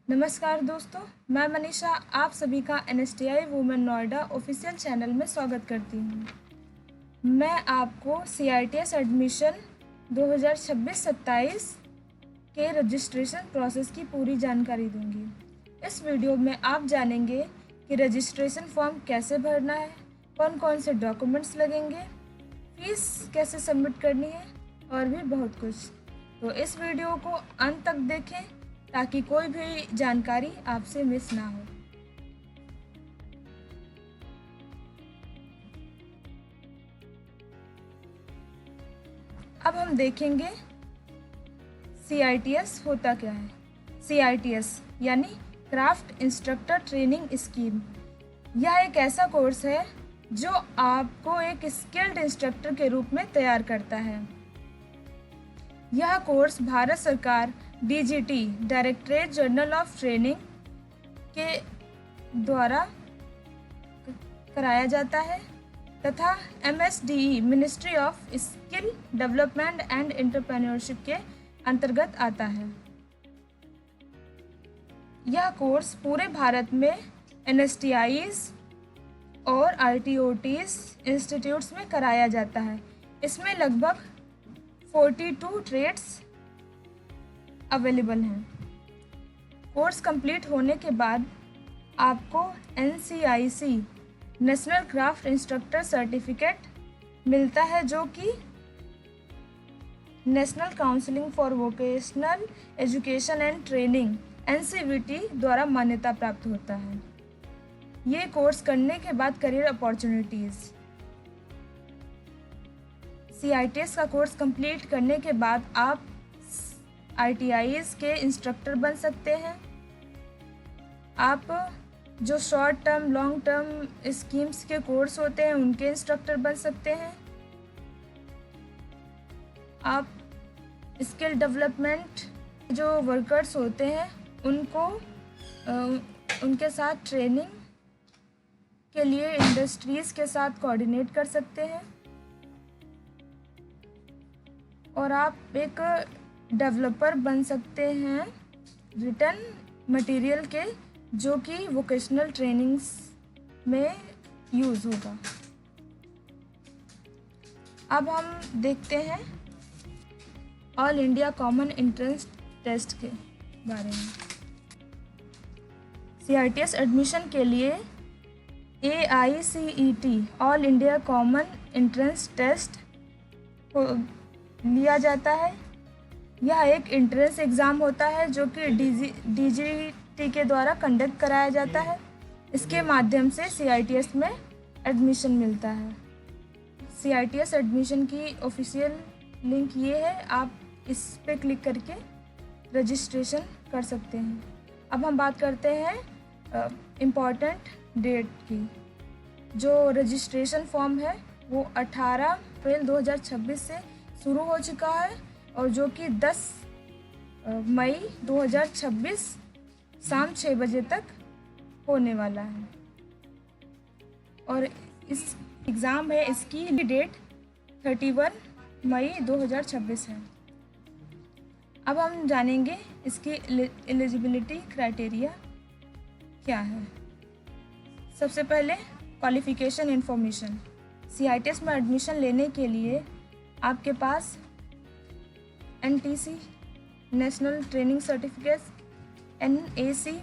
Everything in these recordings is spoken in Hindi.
नमस्कार दोस्तों, मैं मनीषा आप सभी का NSTI women Noida official channel में स्वागत करती हूँ। मैं आपको CITS एडमिशन 2026-27 के रजिस्ट्रेशन प्रोसेस की पूरी जानकारी दूंगी। इस वीडियो में आप जानेंगे कि रजिस्ट्रेशन फॉर्म कैसे भरना है, कौन कौन से डॉक्यूमेंट्स लगेंगे, फीस कैसे सबमिट करनी है और भी बहुत कुछ। तो इस वीडियो को अंत तक देखें ताकि कोई भी जानकारी आपसे मिस ना हो। अब हम देखेंगे CITS होता क्या है। CITS यानी क्राफ्ट इंस्ट्रक्टर ट्रेनिंग स्कीम। यह एक ऐसा कोर्स है जो आपको एक स्किल्ड इंस्ट्रक्टर के रूप में तैयार करता है। यह कोर्स भारत सरकार DGT directorate general of training के द्वारा कराया जाता है तथा MSDE ministry of skill development and entrepreneurship के अंतर्गत आता है। यह कोर्स पूरे भारत में NSTIs और RTOTs इंस्टीट्यूट्स में कराया जाता है। इसमें लगभग 42 ट्रेड्स अवेलेबल हैं। कोर्स कंप्लीट होने के बाद आपको NCIC national craft instructor certificate मिलता है जो कि national counselling for vocational education and training NCVT द्वारा मान्यता प्राप्त होता है। ये कोर्स करने के बाद करियर अपॉर्चुनिटीज़। CITS का कोर्स कंप्लीट करने के बाद आप ITIs के इंस्ट्रक्टर बन सकते हैं। आप जो short term long term schemes के कोर्स होते हैं उनके इंस्ट्रक्टर बन सकते हैं। आप स्किल डेवलपमेंट जो वर्कर्स होते हैं उनके साथ ट्रेनिंग के लिए इंडस्ट्रीज़ के साथ कोऑर्डिनेट कर सकते हैं। और आप एक डेवलपर बन सकते हैं रिटर्न मटेरियल के जो कि वोकेशनल ट्रेनिंग्स में यूज़ होगा। अब हम देखते हैं all India common entrance test के बारे में। CITS एडमिशन के लिए AICET all India common entrance test लिया जाता है। यह एक एंट्रेंस एग्ज़ाम होता है जो कि DGT के द्वारा कंडक्ट कराया जाता है। इसके माध्यम से CITS में एडमिशन मिलता है। CITS एडमिशन की ऑफिशियल लिंक ये है, आप इस पे क्लिक करके रजिस्ट्रेशन कर सकते हैं। अब हम बात करते हैं इम्पॉर्टेंट डेट की। जो रजिस्ट्रेशन फॉर्म है वो 18 अप्रैल 2026 से शुरू हो चुका है और जो कि 10 मई 2026 शाम 6 बजे तक होने वाला है। और इस एग्ज़ाम है, इसकी डेट 31 मई 2026 है। अब हम जानेंगे इसकी एलिजिबिलिटी क्राइटेरिया क्या है। सबसे पहले क्वालिफ़िकेशन इन्फॉर्मेशन। CITS में एडमिशन लेने के लिए आपके पास NTC national training certificate, NAC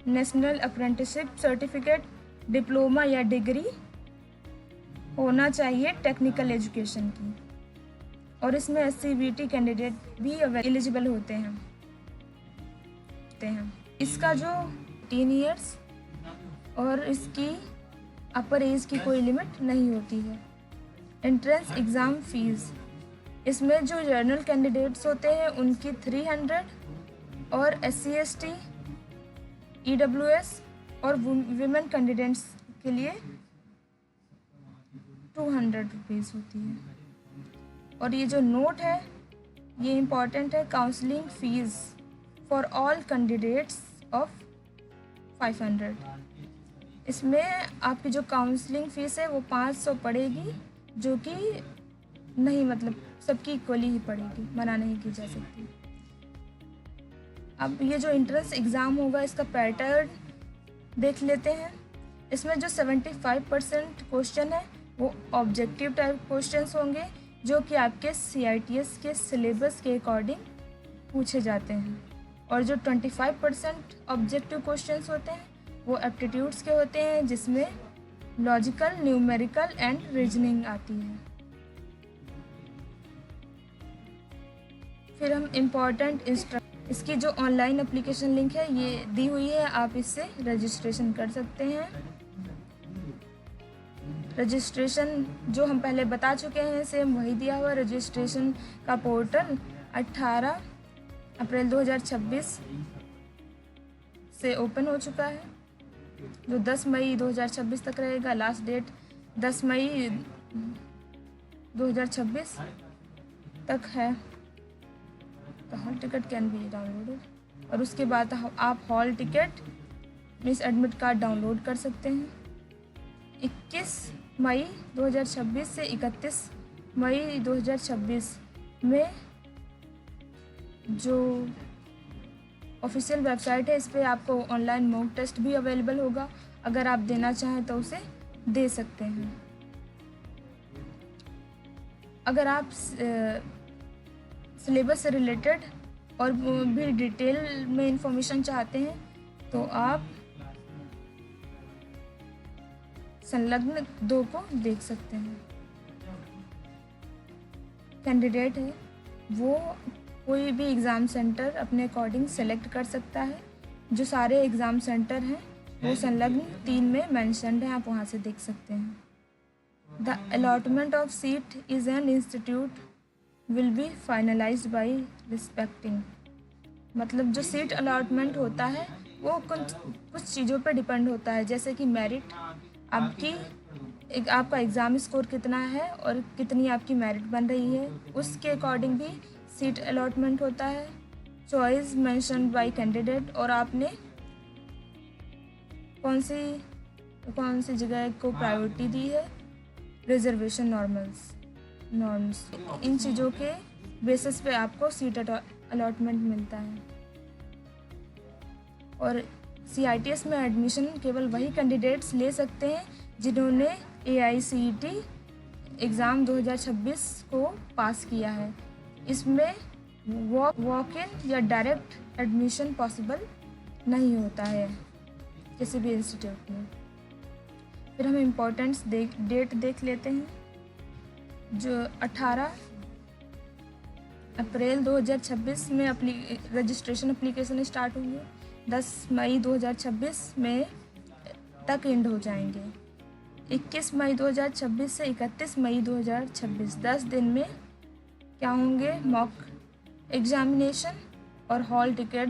national apprenticeship certificate, diploma या डिग्री होना चाहिए टेक्निकल एजुकेशन की। और इसमें SCVT कैंडिडेट भी एलिजिबल होते हैं। इसका जो 10 ईयर्स और इसकी अपर एज की कोई लिमिट नहीं होती है। एंट्रेंस एग्ज़ाम फीस, इसमें जो जनरल कैंडिडेट्स होते हैं उनकी 300 और SC ST EWS और वुमेन कैंडिडेट्स के लिए 200 रुपीज़ होती है। और ये जो नोट है ये इम्पॉर्टेंट है, counselling fees for all candidates of 500। इसमें आपकी जो काउंसलिंग फ़ीस है वो 500 पड़ेगी, जो कि नहीं सबकी इक्वली ही पड़ेगी, मना नहीं की जा सकती। अब ये जो एंट्रेंस एग्ज़ाम होगा इसका पैटर्न देख लेते हैं। इसमें जो 75% क्वेश्चन है वो ऑब्जेक्टिव टाइप क्वेश्चंस होंगे, जो कि आपके CITS के सिलेबस के अकॉर्डिंग पूछे जाते हैं। और जो 25% ऑब्जेक्टिव क्वेश्चंस होते हैं वो एप्टीट्यूड्स के होते हैं, जिसमें लॉजिकल, न्यूमेरिकल एंड रीजनिंग आती है। फिर हम इम्पॉर्टेंट इसकी जो ऑनलाइन एप्लीकेशन लिंक है ये दी हुई है, आप इससे रजिस्ट्रेशन कर सकते हैं। रजिस्ट्रेशन जो हम पहले बता चुके हैं सेम वही दिया हुआ। रजिस्ट्रेशन का पोर्टल 18 अप्रैल 2026 से ओपन हो चुका है, जो 10 मई 2026 तक रहेगा। लास्ट डेट 10 मई 2026 तक है। तो hall ticket can be downloaded, और उसके बाद आप hall ticket means admit card download कर सकते हैं। 21 मई 2026 से 31 मई 2026 में जो ऑफिशियल वेबसाइट है इस पर आपको ऑनलाइन मॉक टेस्ट भी अवेलेबल होगा। अगर आप देना चाहें तो उसे दे सकते हैं। अगर आप सिलेबस से रिलेटेड और भी डिटेल में इंफॉर्मेशन चाहते हैं तो आप संलग्न 2 को देख सकते हैं। कैंडिडेट है वो कोई भी एग्ज़ाम सेंटर अपने अकॉर्डिंग सेलेक्ट कर सकता है। जो सारे एग्ज़ाम सेंटर हैं वो संलग्न 3 में मैंशनड हैं, आप वहाँ से देख सकते हैं। The allotment of seat is an institute will be finalised by respecting, मतलब जो सीट अलॉटमेंट होता है वो कुछ चीज़ों पर डिपेंड होता है, जैसे कि मेरिट, आपका एग्ज़ाम स्कोर कितना है और कितनी आपकी मेरिट बन रही है, उसके अकॉर्डिंग भी सीट अलॉटमेंट होता है। चॉइस मेंशन बाय कैंडिडेट, और आपने कौन सी जगह को प्रायोरिटी दी है। रिजर्वेशन नॉर्म्स, इन चीज़ों के बेसिस पे आपको सीट अलॉटमेंट मिलता है। और CITS में एडमिशन केवल वही कैंडिडेट्स ले सकते हैं जिन्होंने AICTE एग्ज़ाम 2026 को पास किया है। इसमें वॉक इन या डायरेक्ट एडमिशन पॉसिबल नहीं होता है किसी भी इंस्टीट्यूट में। फिर हम इम्पोर्टेंट्स डेट देख लेते हैं। जो 18 अप्रैल 2026 में रजिस्ट्रेशन एप्लीकेशन स्टार्ट होंगे, 10 मई 2026 में तक एंड हो जाएंगे। 21 मई 2026 से 31 मई 2026 10 दिन में क्या होंगे, मॉक एग्जामिनेशन और हॉल टिकट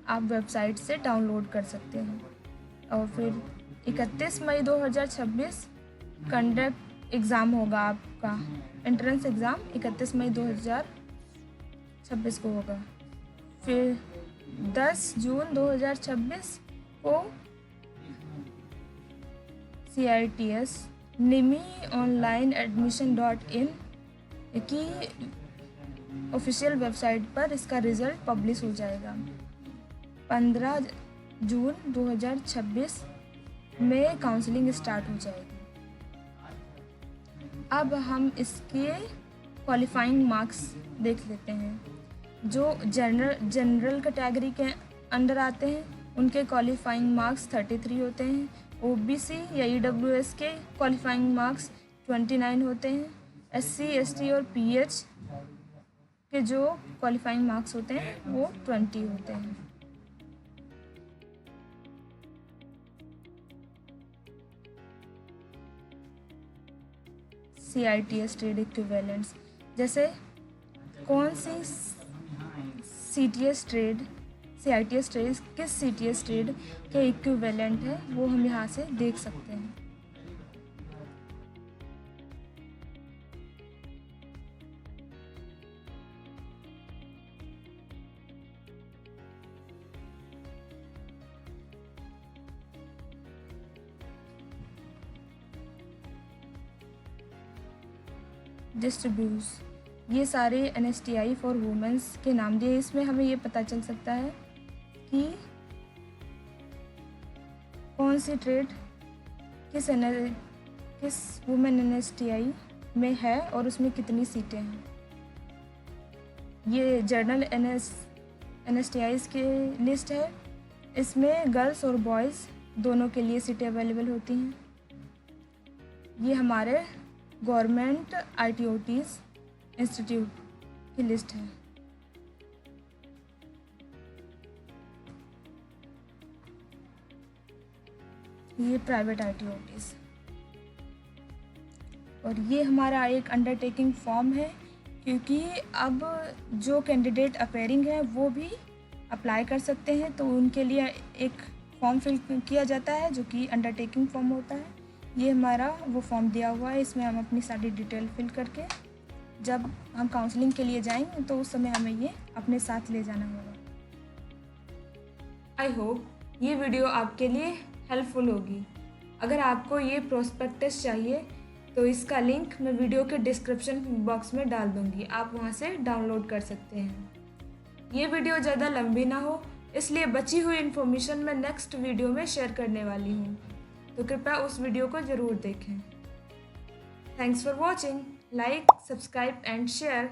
आप वेबसाइट से डाउनलोड कर सकते हैं। और फिर 31 मई 2026 कंडक्ट एग्ज़ाम होगा, आपका एंट्रेंस एग्ज़ाम 31 मई 2026 को होगा। फिर 10 जून 2026 को CITS निमी ऑनलाइन admission.in की ऑफिशियल वेबसाइट पर इसका रिज़ल्ट पब्लिश हो जाएगा। 15 जून 2026 में काउंसलिंग स्टार्ट हो जाएगी। अब हम इसके क्वालिफाइंग मार्क्स देख लेते हैं। जो जनरल कैटेगरी के अंडर आते हैं उनके क्वालिफाइंग मार्क्स 33 होते हैं। OBC या EWS के क्वालिफाइंग मार्क्स 29 होते हैं। SC ST और PH के जो क्वालिफाइंग मार्क्स होते हैं वो 20 होते हैं। CITS ट्रेड इक्विवेलेंट्स, जैसे कौन सी CITS ट्रेड किस CITS ट्रेड के इक्विवेलेंट है वो हम यहाँ से देख सकते हैं। डिस्ट्रीब्यूस, ये सारे NSTI फॉर वुमेंस के नाम दिए। इसमें हमें ये पता चल सकता है कि कौन सी ट्रेड किस वुमेन NSTI में है और उसमें कितनी सीटें हैं। ये जनरल NSTIs की लिस्ट है। इसमें गर्ल्स और बॉयज़ दोनों के लिए सीटें अवेलेबल होती हैं। ये हमारे गवर्नमेंट ITOTs इंस्टीट्यूट की लिस्ट है। ये प्राइवेट ITOTs और ये हमारा एक अंडरटेकिंग फॉर्म है, क्योंकि अब जो कैंडिडेट अपेयरिंग है वो भी अप्लाई कर सकते हैं, तो उनके लिए एक फॉर्म फिल किया जाता है जो कि अंडरटेकिंग फॉर्म होता है। ये हमारा वो फॉर्म दिया हुआ है। इसमें हम अपनी सारी डिटेल फिल करके जब हम काउंसलिंग के लिए जाएंगे तो उस समय हमें ये अपने साथ ले जाना होगा। आई होप ये वीडियो आपके लिए हेल्पफुल होगी। अगर आपको ये प्रोस्पेक्टस चाहिए तो इसका लिंक मैं वीडियो के डिस्क्रिप्शन बॉक्स में डाल दूँगी, आप वहाँ से डाउनलोड कर सकते हैं। ये वीडियो ज़्यादा लंबी ना हो, इसलिए बची हुई इन्फॉर्मेशन मैं नेक्स्ट वीडियो में शेयर करने वाली हूँ, तो कृपया उस वीडियो को ज़रूर देखें। Thanks for watching. Like, subscribe and share.